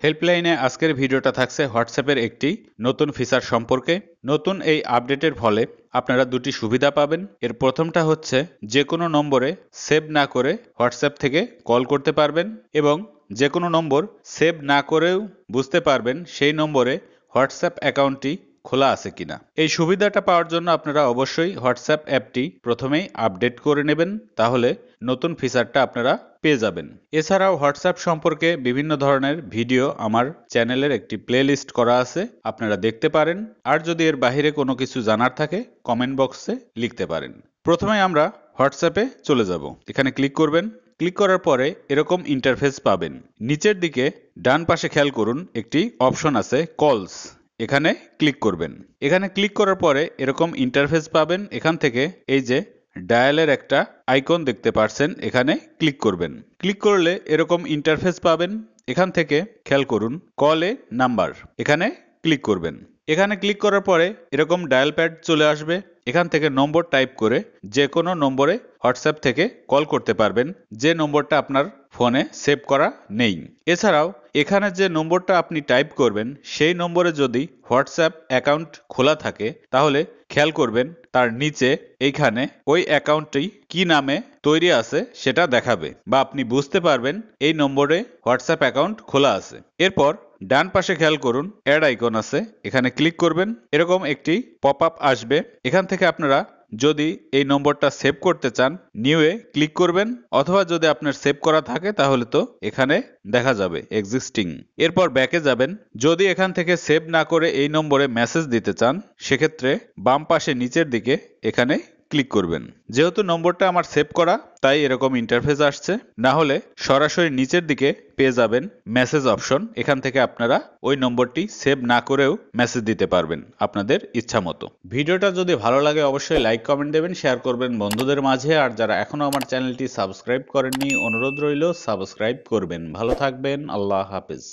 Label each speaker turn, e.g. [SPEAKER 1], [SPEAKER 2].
[SPEAKER 1] হেল্পলাইনে আজকের ভিডিওটা থাকছে হোয়াটসঅ্যাপের একটি নতুন ফিচার সম্পর্কে। নতুন এই আপডেটের ফলে আপনারা দুটি সুবিধা পাবেন। এর প্রথমটা হচ্ছে যে কোনো নম্বরে সেভ না করে হোয়াটসঅ্যাপ থেকে কল করতে পারবেন এবং যে কোনো নম্বর সেভ না করেও বুঝতে পারবেন সেই নম্বরে হোয়াটসঅ্যাপ অ্যাকাউন্টটি খোলা আছে কিনা। এই সুবিধাটা পাওয়ার জন্য আপনারা অবশ্যই হোয়াটসঅ্যাপ অ্যাপটি প্রথমেই আপডেট করে নেবেন, তাহলে নতুন ফিচারটা আপনারা পেয়ে যাবেন। এছাড়াও হোয়াটসঅ্যাপ সম্পর্কে বিভিন্ন ধরনের ভিডিও আমার চ্যানেলের একটি প্লেলিস্ট করা আছে, আপনারা দেখতে পারেন। আর যদি এর বাইরে কোনো কিছু জানার থাকে কমেন্ট বক্সে লিখতে পারেন। প্রথমে আমরা হোয়াটসঅ্যাপে চলে যাব। এখানে ক্লিক করবেন। ক্লিক করার পরে এরকম ইন্টারফেস পাবেন। নিচের দিকে ডান পাশে খেয়াল করুন, একটি অপশন আছে কলস, এখানে ক্লিক করবেন। এখানে ক্লিক করার পরে এরকম ইন্টারফেস পাবেন। এখান থেকে এই যে ডায়ালের একটা আইকন দেখতে পাচ্ছেন, এখানে ক্লিক করবেন। ক্লিক করলে এরকম ইন্টারফেস পাবেন। এখান থেকে খেয়াল করুন কল এ নাম্বার, এখানে ক্লিক করবেন। এখানে ক্লিক করার পরে এরকম ডায়াল প্যাড চলে আসবে। এখান থেকে নম্বর টাইপ করে যে কোনো নম্বরে হোয়াটসঅ্যাপ থেকে কল করতে পারবেন যে নম্বরটা আপনার ফোনে সেভ করা নেই। এছাড়াও এখানে যে নম্বরটা আপনি টাইপ করবেন সেই নম্বরে যদি হোয়াটসঅ্যাপ অ্যাকাউন্ট খোলা থাকে তাহলে খেয়াল করবেন তার নিচে এইখানে ওই অ্যাকাউন্টটি কি নামে তৈরি আছে সেটা দেখাবে, বা আপনি বুঝতে পারবেন এই নম্বরে হোয়াটসঅ্যাপ অ্যাকাউন্ট খোলা আছে। এরপর ডান পাশে খেয়াল করুন অ্যাড আইকন আছে, এখানে ক্লিক করবেন। এরকম একটি পপ আপ আসবে। এখান থেকে আপনারা যদি এই নম্বরটা সেভ করতে চান নিউ এ ক্লিক করবেন, অথবা যদি আপনার সেভ করা থাকে তাহলে তো এখানে দেখা যাবে এক্সিস্টিং। এরপর ব্যাকে যাবেন। যদি এখান থেকে সেভ না করে এই নম্বরে মেসেজ দিতে চান সেক্ষেত্রে বাম পাশে নিচের দিকে এখানে ক্লিক করবেন। যেহেতু নম্বরটা আমার সেভ করা তাই এরকম ইন্টারফেস আসছে, না হলে সরাসরি নিচের দিকে পেয়ে যাবেন মেসেজ অপশন, এখান থেকে আপনারা ওই নম্বরটি সেভ না করেও মেসেজ দিতে পারবেন আপনাদের ইচ্ছা মতো। ভিডিওটা যদি ভালো লাগে অবশ্যই লাইক কমেন্ট দেবেন, শেয়ার করবেন বন্ধুদের মাঝে। আর যারা এখনো আমার চ্যানেলটি সাবস্ক্রাইব করেননি অনুরোধ রইল সাবস্ক্রাইব করবেন। ভালো থাকবেন, আল্লাহ হাফেজ।